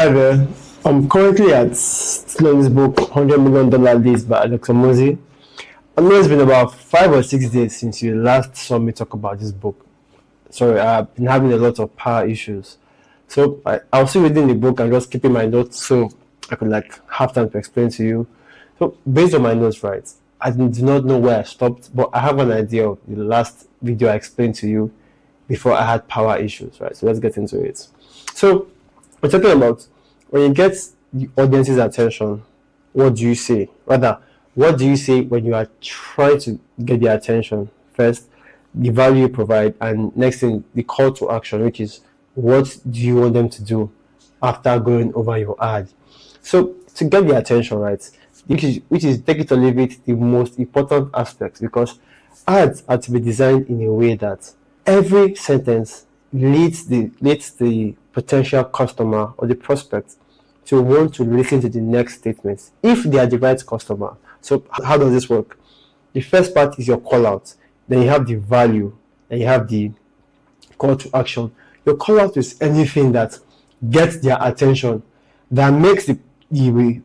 However, I'm currently at this book, $100 million Days by Hormozi. I know it's been about 5 or 6 days since you last saw me talk about this book. Sorry, I've been having a lot of power issues. So I was still reading the book and just keeping my notes so I could have time to explain to you. So based on my notes, right, I do not know where I stopped, but I have an idea of the last video I explained to you before I had power issues, right? So let's get into it. So we're talking about when you get the audience's attention, what do you say? Rather, what do you say when you are trying to get their attention? First, the value you provide, and next thing, the call to action, which is what do you want them to do after going over your ad. So to get the attention, right, which is take it or leave it, the most important aspect, because ads are to be designed in a way that every sentence leads the potential customer or the prospect to want to listen to the next statement if they are the right customer. So how does this work? The first part is your call out, then you have the value, then you have the call to action. Your call out is anything that gets their attention, that makes the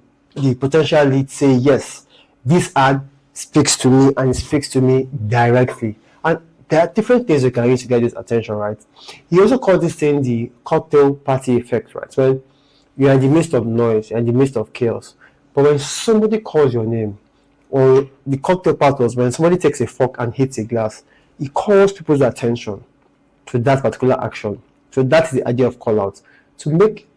potential lead say, yes, this ad speaks to me and it speaks to me directly. And there are different things you can use to get this attention, right? He also called this thing the cocktail party effect, right? When you're in the midst of noise, you're in the midst of chaos, but when somebody calls your name, or the cocktail part was when somebody takes a fork and hits a glass, it calls people's attention to that particular action. So that's the idea of call out, to make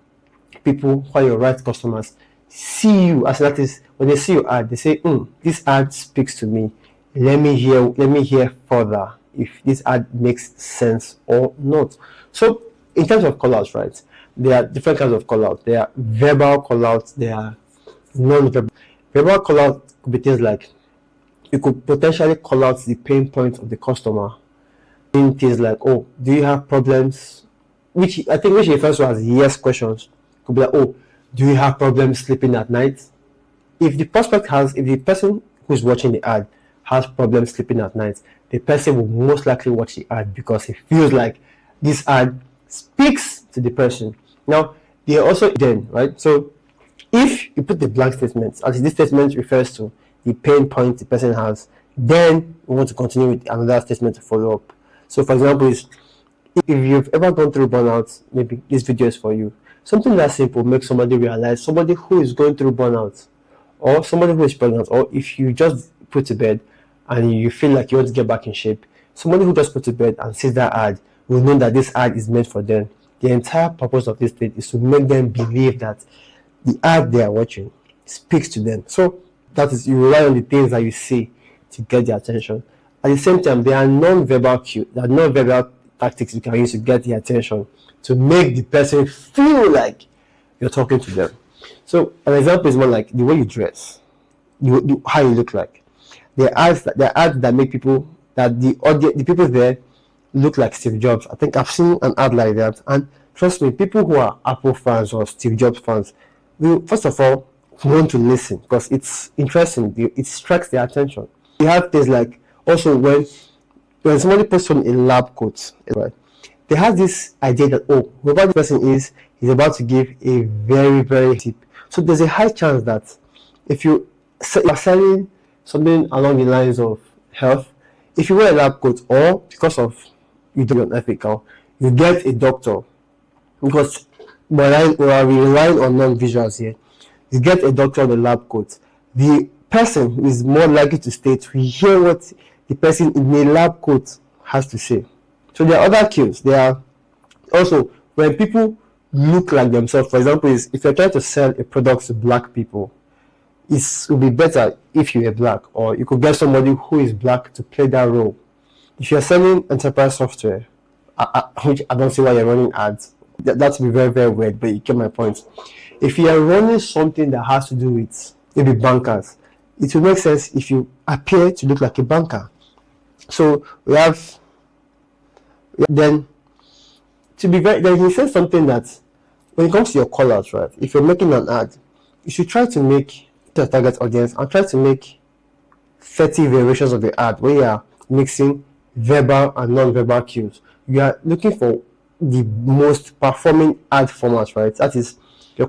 people who are your right customers see you as that is when they see your ad, they say, this ad speaks to me. Let me hear further if this ad makes sense or not. So in terms of call outs, right, there are different kinds of call outs. There are verbal call outs, there are non-verbal. Verbal call out could be things like you could potentially call out the pain points of the customer in things like, oh, do you have problems? Which refers to as yes questions. Could be like, oh, do you have problems sleeping at night? If the person who's watching the ad has problems sleeping at night, the person will most likely watch the ad because it feels like this ad speaks to the person. Now, they are also then, right? So if you put the blank statement, as this statement refers to the pain point the person has, then we want to continue with another statement to follow up. So for example, if you've ever gone through burnout, maybe this video is for you. Something that simple makes somebody realize, somebody who is going through burnout, or somebody who is pregnant, or if you just put to bed and you feel like you want to get back in shape, somebody who just put to bed and sees that ad will know that this ad is meant for them. The entire purpose of this thing is to make them believe that the ad they are watching speaks to them. So that is, you rely on the things that you see to get their attention. At the same time, there are non-verbal cues, there are non-verbal tactics you can use to get the attention, to make the person feel like you're talking to them. So an example is more like the way you dress, how you look like. There are ads that make people, that the people there look like Steve Jobs. I think I've seen an ad like that, and trust me, people who are Apple fans or Steve Jobs fans will first of all want to listen because it's interesting. It strikes their attention. You have things like also when somebody puts on a lab coat, right? They have this idea that, oh, whoever the person is, he's about to give a very, very tip. So there's a high chance that if you are selling something along the lines of health, if you wear a lab coat, or because of you do unethical, you get a doctor, because we are relying on non-visuals here. You get a doctor on a lab coat. The person who is more likely to stay to hear what the person in a lab coat has to say. So there are other cues. There are also when people look like themselves. For example, if you're trying to sell a product to black people, it would be better if you're black, or you could get somebody who is black to play that role. If you're selling enterprise software, which I don't see why you're running ads, that would be very, very weird, but you get my point. If you are running something that has to do with maybe bankers, it will make sense if you appear to look like a banker. So then he says something that when it comes to your call outs, right? If you're making an ad, you should try to make the target audience and try to make 30 variations of the ad where you are mixing verbal and non-verbal cues. You are looking for the most performing ad format, right? That is, You're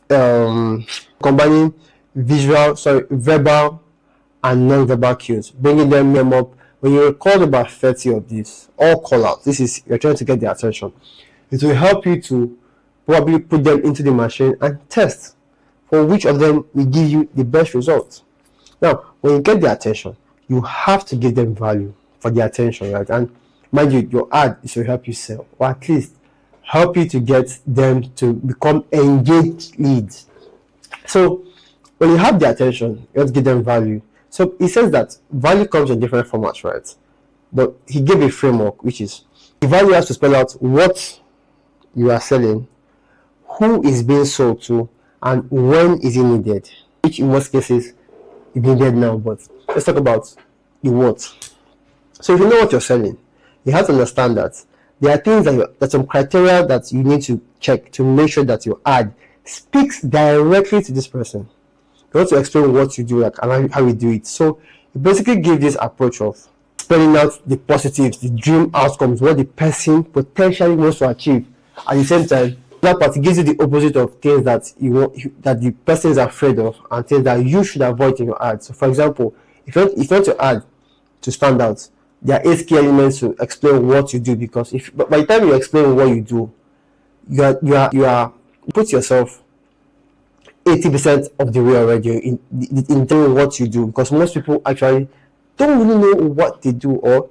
um, combining verbal and non-verbal cues, bringing them up. When you record about 30 of these, all call out. This is you're trying to get their attention. It will help you to probably put them into the machine and test for which of them will give you the best results. Now, when you get their attention, you have to give them value for the attention, right? And mind you, your ad is to help you sell, or at least help you to get them to become engaged leads. So when you have the attention, you have to give them value. So he says that value comes in different formats, right? But he gave a framework, which is the value has to spell out what you are selling, who is being sold to, and when is it needed, which in most cases is needed now. But let's talk about the what. So if you know what you're selling, you have to understand that there are things there's some criteria that you need to check to make sure that your ad speaks directly to this person. You want to explain what you do, like, and how you do it. So you basically give this approach of spelling out the positives, the dream outcomes, what the person potentially wants to achieve. At the same time, that part gives you the opposite of things that that the person is afraid of, and things that you should avoid in your ad. So for example, if you want your ad to stand out, there are 8 key elements to explain what you do, because by the time you explain what you do, you put yourself 80% of the way already in doing what you do, because most people actually don't really know what they do, or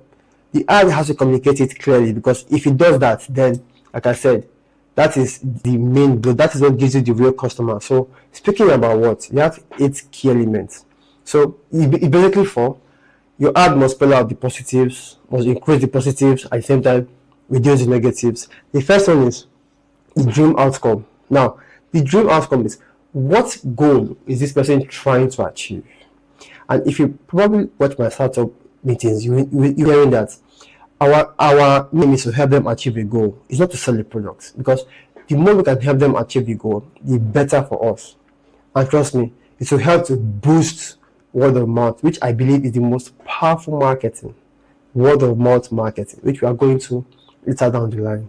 the ad has to communicate it clearly, because if it does that, then like I said, that is the main goal. That is what gives you the real customer. So speaking about what, you have 8 key elements. So it basically your ad must spell out the positives, must increase the positives, at the same time reduce the negatives. The first one is the dream outcome. Now, the dream outcome is, what goal is this person trying to achieve? And if you probably watch my startup meetings, you're hearing that our aim is to help them achieve a goal. It's not to sell a product, because the more we can help them achieve the goal, the better for us. And trust me, it will help to boost word of mouth, which I believe is the most powerful marketing. Word of mouth marketing, which we are going to later down the line.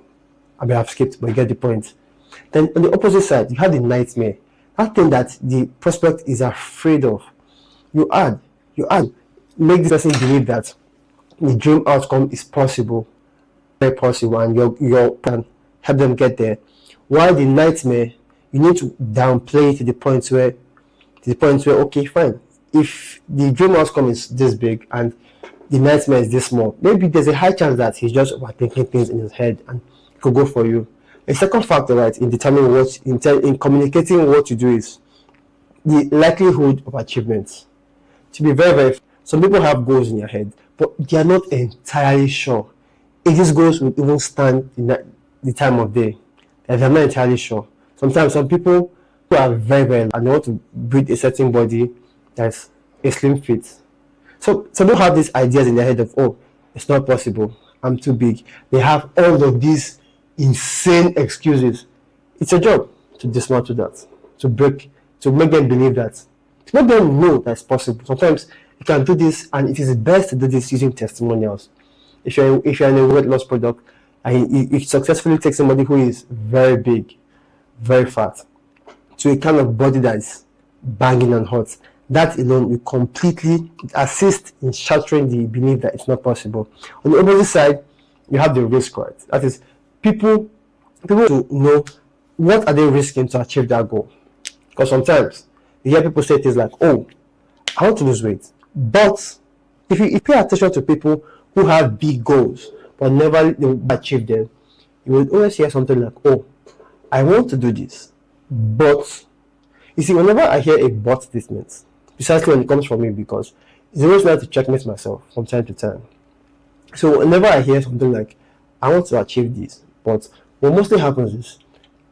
I may have skipped, but you get the point. Then on the opposite side, you have the nightmare. That thing that the prospect is afraid of. You add, make this person believe that the dream outcome is possible, very possible, and you can help them get there. While the nightmare, you need to downplay it to the point where, okay, fine. If the dream outcome is this big and the nightmare is this small, maybe there's a high chance that he's just overthinking things in his head and it could go for you. A second factor, right, in determining in communicating what you do is the likelihood of achievement. To be very, very, some people have goals in their head, but they are not entirely sure if these goals will even stand in the time of day. They're not entirely sure. Sometimes some people who are very, very, and they want to build a certain body that's a slim fit. So some people have these ideas in their head of, oh, it's not possible, I'm too big. They have all of these insane excuses. It's a job to dismantle that, to make them believe that, to make them know that it's possible. Sometimes you can do this, and it is best to do this using testimonials. If you're in a weight loss product and you successfully take somebody who is very big, very fat, to a kind of body that is banging and hot, that alone will completely assist in shattering the belief that it's not possible. On the opposite side, you have the risk, right? That is, people to know what are they risking to achieve that goal. Because sometimes you hear people say things like, oh, I want to lose weight. But if you pay attention to people who have big goals but never achieve them, you will always hear something like, oh, I want to do this, but you see, whenever I hear a but statement, precisely when it comes from me, because it's always nice to checkmate myself from time to time. So whenever I hear something like, I want to achieve this, but what mostly happens is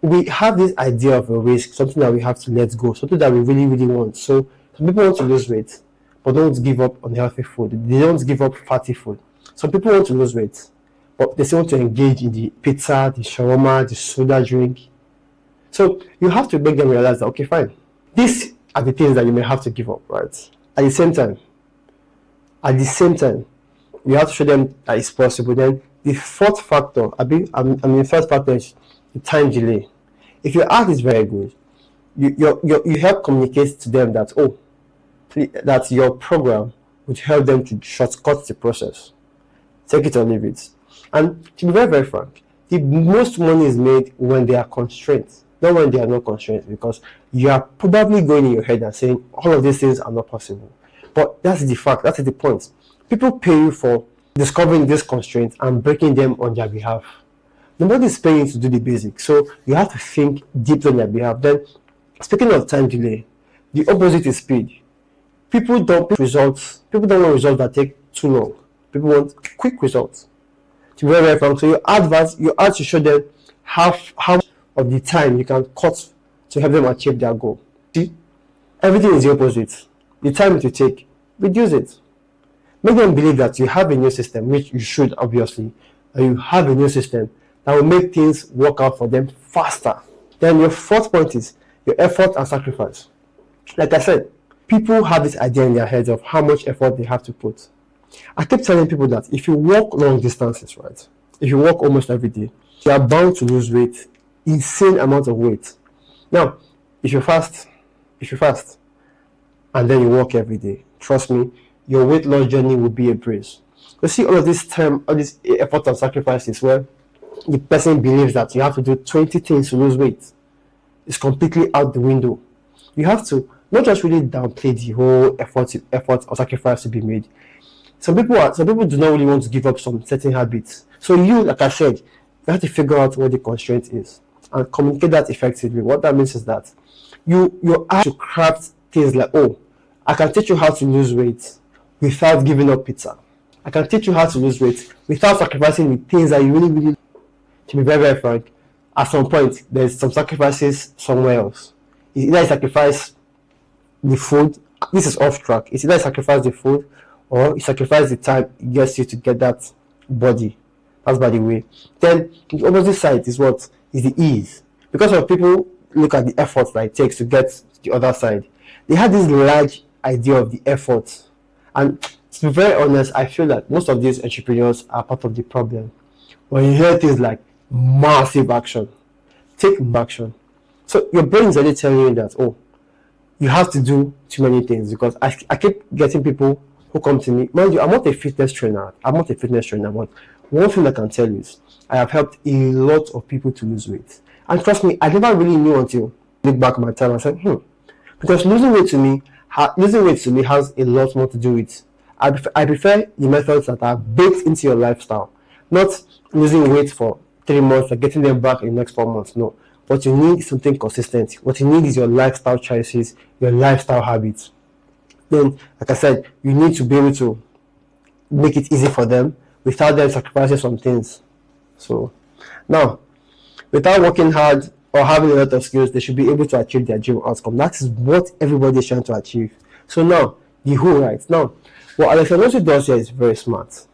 we have this idea of a risk, something that we have to let go, something that we really, really want. So some people want to lose weight, but don't give up on healthy food. They don't give up fatty food. Some people want to lose weight, but they still want to engage in the pizza, the shawarma, the soda drink. So you have to make them realize that, okay, fine, these are the things that you may have to give up, right? At the same time, you have to show them that it's possible. Then the fourth factor, first factor is the time delay. If your art is very good, you help communicate to them that, oh, that your program would help them to shortcut the process. Take it or leave it. And to be very, very frank, the most money is made when they are constrained, not when they are not constrained, because you are probably going in your head and saying all of these things are not possible. But that's the fact, that's the point. People pay you for discovering these constraints and breaking them on their behalf. Nobody is paying you to do the basics, so you have to think deeply on their behalf. Then, speaking of time delay, the opposite is speed. People don't want results that take too long. People want quick results. To be very, very frank, so you have to show them how much of the time you can cut to help them achieve their goal. See, everything is the opposite. The time it will take, reduce it. Make them believe that you have a new system, which you should obviously, and you have a new system that will make things work out for them faster. Then your fourth point is your effort and sacrifice. Like I said, people have this idea in their heads of how much effort they have to put. I keep telling people that if you walk long distances, right, if you walk almost every day, you are bound to lose weight, insane amount of weight. Now, if you fast, and then you walk every day, trust me, your weight loss journey will be a breeze. You see all of this time, all this effort and sacrifices where the person believes that you have to do 20 things to lose weight. It's completely out the window. You have to not just really downplay the whole effort or sacrifice to be made. Some people do not really want to give up some certain habits. So you, like I said, you have to figure out what the constraint is and communicate that effectively. What that means is that you have to craft things like, oh, I can teach you how to lose weight without giving up pizza. I can teach you how to lose weight without sacrificing the things that you really, really. To be very, very frank, at some point there's some sacrifices somewhere else. It's either you sacrifice the food. This is off track. It's either you sacrifice the food or you sacrifice the time it gets you to get that body. That's by the way. Then the opposite side is what is the ease. Because of people look at the effort that it takes to get to the other side. They have this large idea of the effort. And to be very honest, I feel that most of these entrepreneurs are part of the problem. When you hear things like massive action, take action. So your brain is already telling you that, oh, you have to do too many things, because I keep getting people who come to me. Mind you, I'm not a fitness trainer, but one thing I can tell you is I have helped a lot of people to lose weight. And trust me, I never really knew until I look back at my time and said, because losing weight to me has a lot more to do with, I prefer the methods that are baked into your lifestyle, not losing weight for 3 months and getting them back in the next 4 months. No. What you need is something consistent. What you need is your lifestyle choices, your lifestyle habits. Then, like I said, you need to be able to make it easy for them without them sacrificing some things. So, now, without working hard or having a lot of skills, they should be able to achieve their dream outcome. That is what everybody is trying to achieve. So now, the who, right? Now, what Alexander does here is very smart.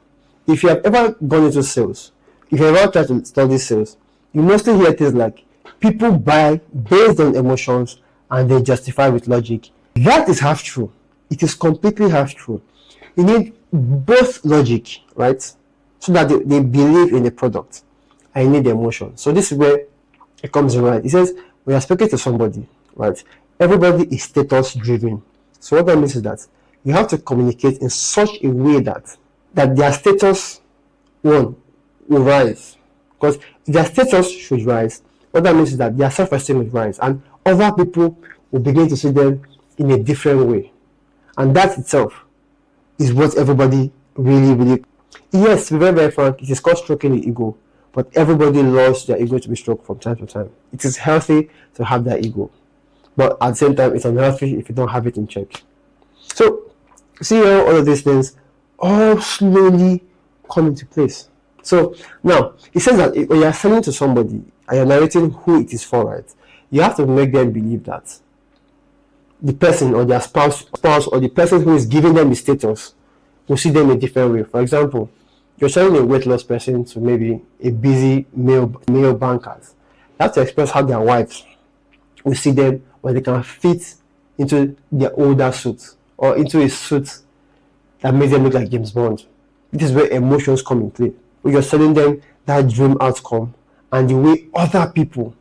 If you have ever gone into sales, if you have ever tried to study sales, you mostly hear things like, people buy based on emotions and they justify with logic. That is half true. It is completely half true. You need both logic, right? So that they believe in the product. And you need the emotion. So this is where it comes around. It says, when you're speaking to somebody, right? Everybody is status driven. So what that means is that you have to communicate in such a way that their status, one, will rise. Because if their status should rise, what that means is that their self-esteem will rise, and other people will begin to see them in a different way. And that itself is what everybody really, really. Yes, to be very, very frank, it is called stroking the ego, but everybody loves their ego to be stroked from time to time. It is healthy to have that ego, but at the same time, it's unhealthy if you don't have it in check. So, see how all of these things all slowly come into place. So now it says that when you're selling to somebody and you're narrating who it is for, right, you have to make them believe that the person or their spouse or the person who is giving them the status will see them a different way. For example, you're selling a weight loss person to maybe a busy male bankers. You have to express how their wives will see them when they can fit into their older suit or into a suit that makes them look like James Bond. This is where emotions come in play. You're selling them that dream outcome and the way other people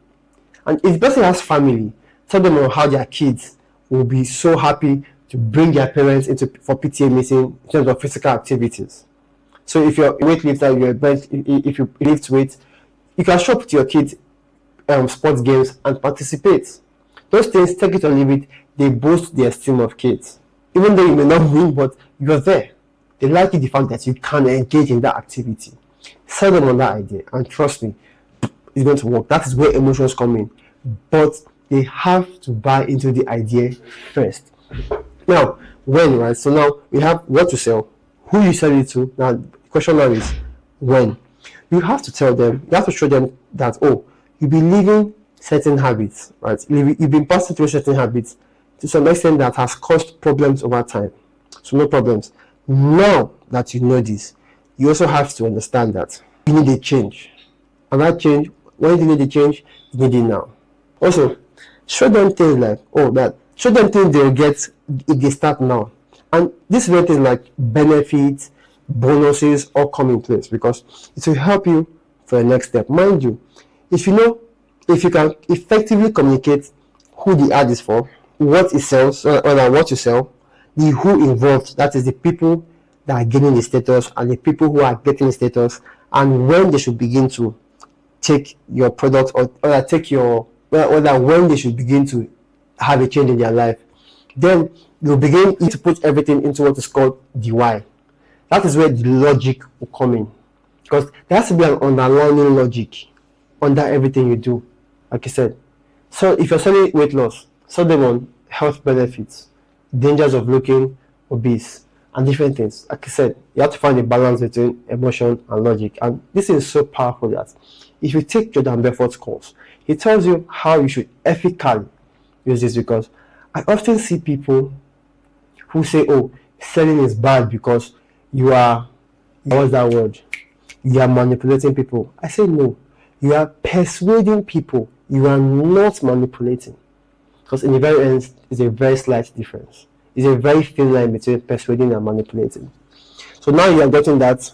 And if the person has family, tell them on how their kids will be so happy to bring their parents into for PTA meeting in terms of physical activities. So if you're a weightlifter, you're a bench, if you lift weight, you can show up to your kids sports games and participate. Those things, take it or leave it, they boost the esteem of kids. Even though you may not win, but you're there. They like it, the fact that you can engage in that activity. Sell them on that idea, and trust me, it's going to work. That is where emotions come in. But they have to buy into the idea first. Now, when, right? So now we have what to sell, who you sell it to. Now, the question now is when. You have to tell them, you have to show them that, oh, you've been living certain habits, right? You've been passing through certain habits to some extent that has caused problems over time. So no problems. Now that you know this, you also have to understand that you need a change. And that change, when you need a change, you need it now. Also, show them things like, show them things they'll get if they start now. And this way things like benefits, bonuses all come in place because it will help you for the next step. Mind you, if you can effectively communicate who the ad is for, what it sells, or what you sell, the who involved, that is the people that are getting the status and the people who are getting the status, and when they should begin to take your product or take your, when they should begin to have a change in their life, then you'll begin to put everything into what is called the why. That is where the logic will come in, because there has to be an underlying logic under everything you do, like I said. So if you're selling weight loss, sell them on health benefits, dangers of looking obese, and different things. Like I said, you have to find a balance between emotion and logic, and this is so powerful that if you take Jordan Belfort's course, he tells you how you should ethically use this, because I often see people who say, oh, selling is bad because you are, what's that word? You are manipulating people. I say no. You are persuading people. You are not manipulating. Because in the very end, it's a very slight difference. It's a very thin line between persuading and manipulating. So now you are getting that.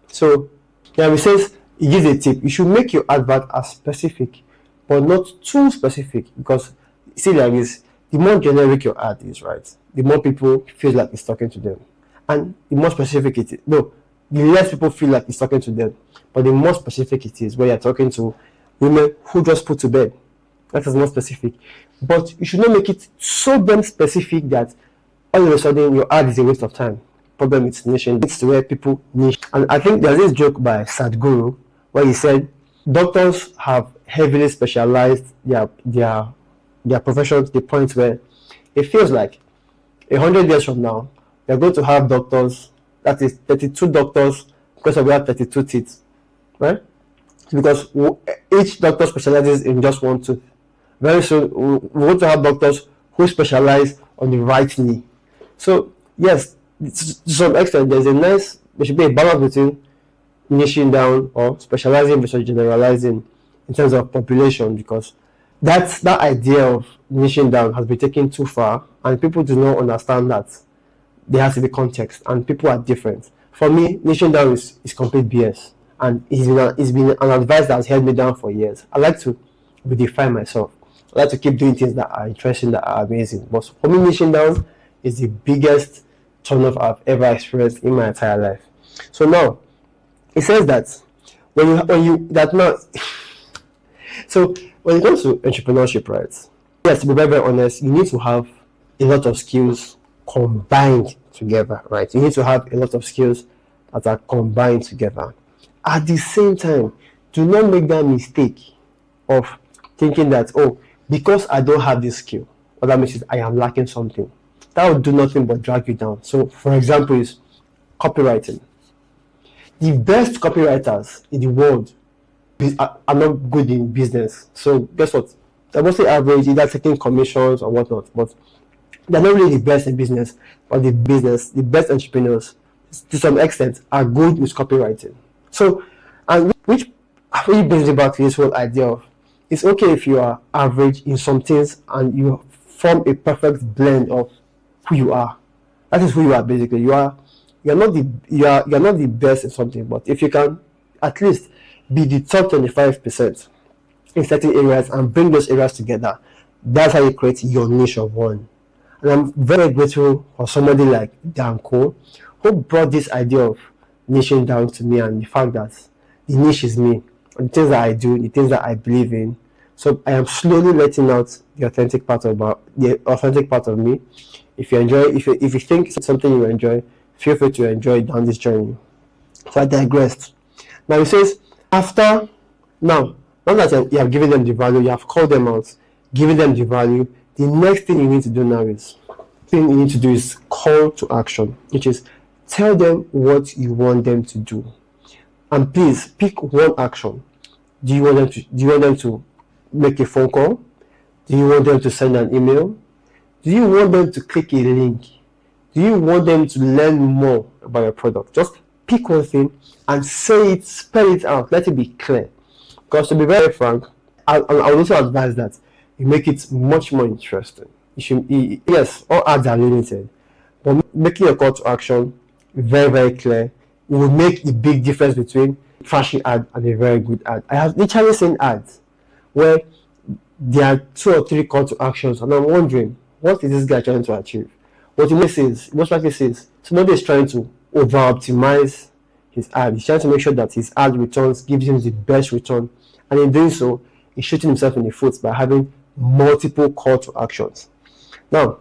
So now he says, he gives a tip. You should make your advert as specific, but not too specific. Because see, like this, the more generic your ad is, right, the more people feel like it's talking to them. And the more specific it is, no, the less people feel like it's talking to them. But the more specific it is, where you're talking to women who just put to bed, that is more specific. But you should not make it so damn specific that all of a sudden your ad is a waste of time. Problem with niche, it's where people niche. And I think there's this joke by Sadhguru where he said doctors have heavily specialized their profession to the point where it feels like 100 years from now they're going to have doctors, that is 32 doctors, because we have 32 teeth, right? Because each doctor specializes in just one tooth. Very soon we want to have doctors who specialize on the right knee. So yes, to some extent there should be a balance between niching down or specializing versus generalizing in terms of population, because that idea of niching down has been taken too far, and people do not understand that there has to be context, and people are different. For me, niching down is complete BS, and it's been an advice that has held me down for years. I like to redefine myself. I like to keep doing things that are interesting, that are amazing. But for me, niching down is the biggest turn-off I've ever experienced in my entire life. So now, it says that so when it comes to entrepreneurship, right? Yes, to be very, very honest, you need to have a lot of skills combined together, right? You need to have a lot of skills that are combined together. At the same time, do not make that mistake of thinking that, oh, because I don't have this skill, what that means is I am lacking something. That will do nothing but drag you down. So, for example, is copywriting. The best copywriters in the world are not good in business. So, guess what? They're mostly average, either taking commissions or whatnot. But they're not really the best in business. But the best entrepreneurs, to some extent, are good with copywriting. So, and which really brings me back to this whole idea of it's okay if you are average in some things and you form a perfect blend of who you are. That is who you are basically. You're not the best in something, but if you can at least be the top 25%, in certain areas and bring those areas together. That's how you create your niche of one. And I'm very grateful for somebody like Danko who brought this idea of niching down to me, and the fact that the niche is me, the things that I do, the things that I believe in. So I am slowly letting out the authentic part of me. If you enjoy, if you think it's something you enjoy, feel free to enjoy down this journey. So I digressed. Now it says after now that you have given them the value, you have called them out, giving them the value. The next thing you need to do now is call to action, which is tell them what you want them to do. And please pick one action. Do you want them to make a phone call? Do you want them to send an email? Do you want them to click a link? Do you want them to learn more about your product? Just pick one thing and say it, spell it out, let it be clear. Because to be very frank, I would also advise that you make it much more interesting. Yes, all ads are limited, but making a call to action very, very clear will make a big difference between a trashy ad and a very good ad. I have literally seen ads where there are 2 or 3 call to actions, and I'm wondering, what is this guy trying to achieve? What he most likely says somebody is trying to over optimize his ad. He's trying to make sure that his ad returns gives him the best return, and in doing so, he's shooting himself in the foot by having multiple call to actions. Now,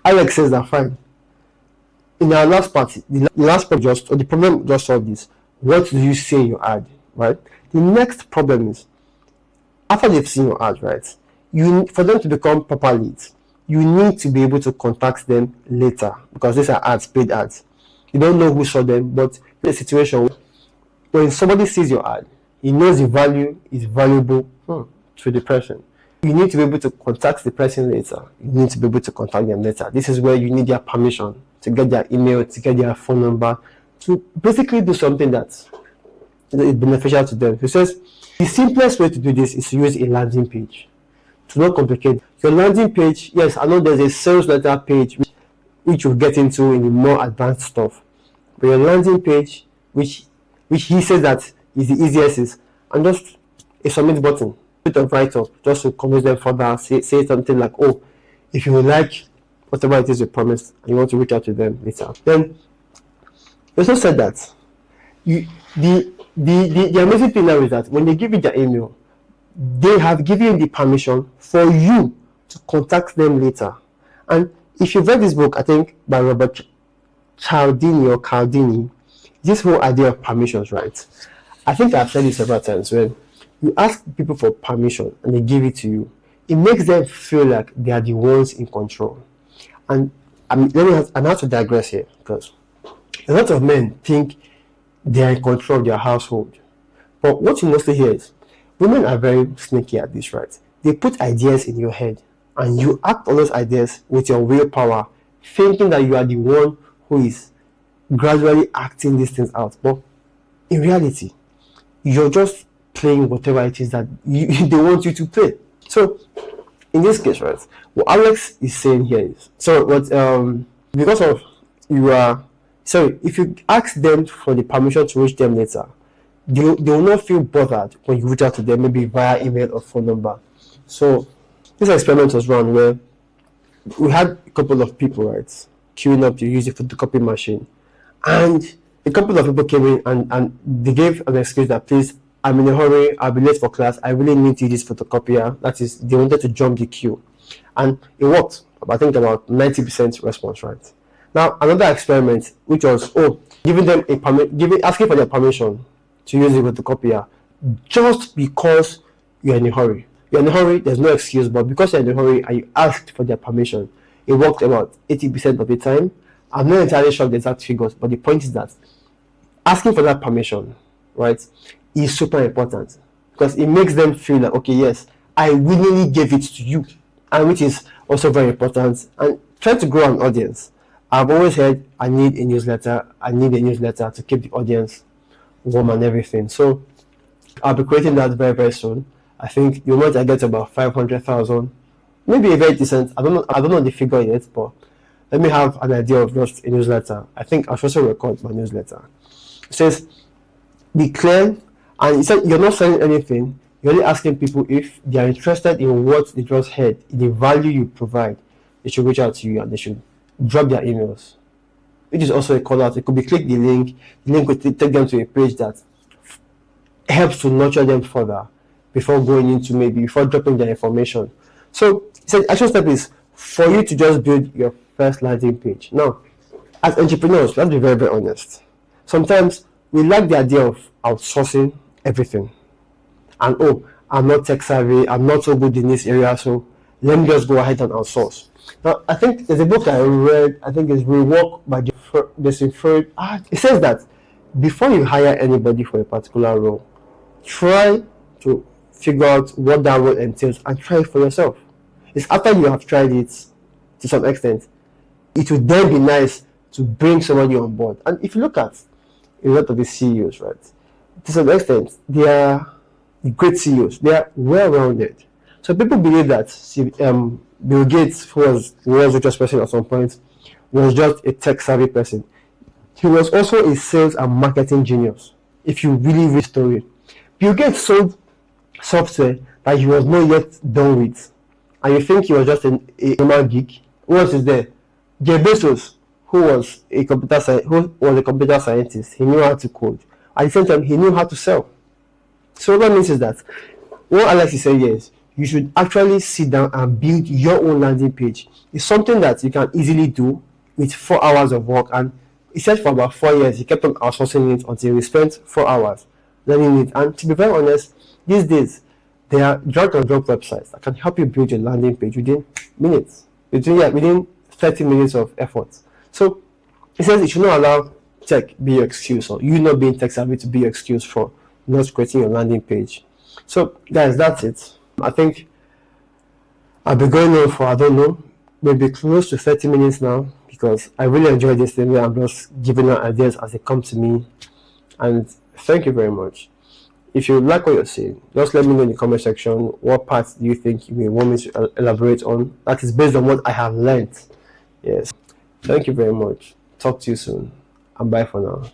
Alex says that fine. In our last part, the problem just solved this. What do you say in your ad, right? The next problem is after they've seen your ad, right? For them to become proper leads, you need to be able to contact them later, because these are ads, paid ads. You don't know who saw them, but in a situation when somebody sees your ad, he knows the value is valuable to the person. You need to be able to contact the person later. You need to be able to contact them later. This is where you need their permission to get their email, to get their phone number, to basically do something that is beneficial to them. He says the simplest way to do this is to use a landing page. To not complicate your landing page. Yes, I know there's a sales letter page which you'll get into in the more advanced stuff, but your landing page, which he says that is the easiest, is and just a submit button, bit of write up, just to convince them further. Say something like, oh, if you would like whatever it is you promised and you want to reach out to them later. Then you also said that the amazing thing now is that when they give you their email, they have given you the permission for you to contact them later. And if you've read this book, I think by Robert Cialdini, this whole idea of permissions, right? I think I've said it several times. When you ask people for permission and they give it to you, it makes them feel like they are the ones in control. And I have to digress here, because a lot of men think they are in control of their household. But what you mostly hear is women are very sneaky at this, right? They put ideas in your head and you act on those ideas with your willpower, thinking that you are the one who is gradually acting these things out. But in reality, you're just playing whatever it is that they want you to play. So in this case, right, what Alex is saying here is, because of if you ask them for the permission to reach them later, they will not feel bothered when you reach out to them, maybe via email or phone number. So this experiment was run where we had a couple of people, right, queuing up to use the photocopy machine, and a couple of people came in and they gave an excuse that, please, I'm in a hurry, I'll be late for class, I really need to use this photocopier. That is, they wanted to jump the queue, and it worked. I think about 90% response, right? Now another experiment, which was giving them asking for their permission to use the photocopier, just because you're in a hurry. You're in a hurry, there's no excuse, but because you're in a hurry and you asked for their permission, it worked about 80% of the time. I'm not entirely sure of the exact figures, but the point is that asking for that permission, right, is super important, because it makes them feel like, okay, yes, I willingly gave it to you, and which is also very important. And trying to grow an audience, I've always heard I need a newsletter to keep the audience warm and everything. So I'll be creating that very, very soon. I think the moment I get to about 500,000, maybe a very decent, I don't know the figure yet, but let me have an idea of just a newsletter. I think I should also record my newsletter. It says, be clear, and it said you're not selling anything, You're only asking people if they are interested in what they just heard, in the value you provide. They should reach out to you and they should drop their emails, which is also a call out. It could be click the link. The link will take them to a page that helps to nurture them further before going into before dropping their information. So action step is for you to just build your first landing page. Now, as entrepreneurs, let's be very, very honest. Sometimes we like the idea of outsourcing everything. And I'm not tech savvy, I'm not so good in this area, so let me just go ahead and outsource. Now, I think there's a book I read, I think it's Rework by Jason Freud. It says that before you hire anybody for a particular role, try to figure out what that role entails and try it for yourself. It's after you have tried it to some extent, it would then be nice to bring somebody on board. And if you look at a lot of the CEOs, right, to some extent, they are great CEOs. They are well-rounded. So people believe that Bill Gates, who was the richest person at some point, was just a tech-savvy person. He was also a sales and marketing genius. If you really read the story, Bill Gates sold software that he was not yet done with, and you think he was just a normal geek. Who else is there? Jeff Bezos, who was a computer scientist. He knew how to code. At the same time, he knew how to sell. So what that means is that what Alex is saying is you should actually sit down and build your own landing page. It's something that you can easily do with 4 hours of work, and he said for about 4 years he kept on outsourcing it until he spent 4 hours learning it. And to be very honest, these days there are drag and drop websites that can help you build your landing page within minutes, within 30 minutes of effort. So he says you should not allow tech be your excuse, or you not being tech savvy to be your excuse for not creating your landing page. So guys, that's it. I think I'll be going on for, I don't know, maybe close to 30 minutes now, because I really enjoy this thing where I'm just giving out ideas as they come to me. And thank you very much. If you like what you're seeing, just let me know in the comment section what parts do you think you may want me to elaborate on. That is based on what I have learned. Yes. Thank you very much. Talk to you soon, and bye for now.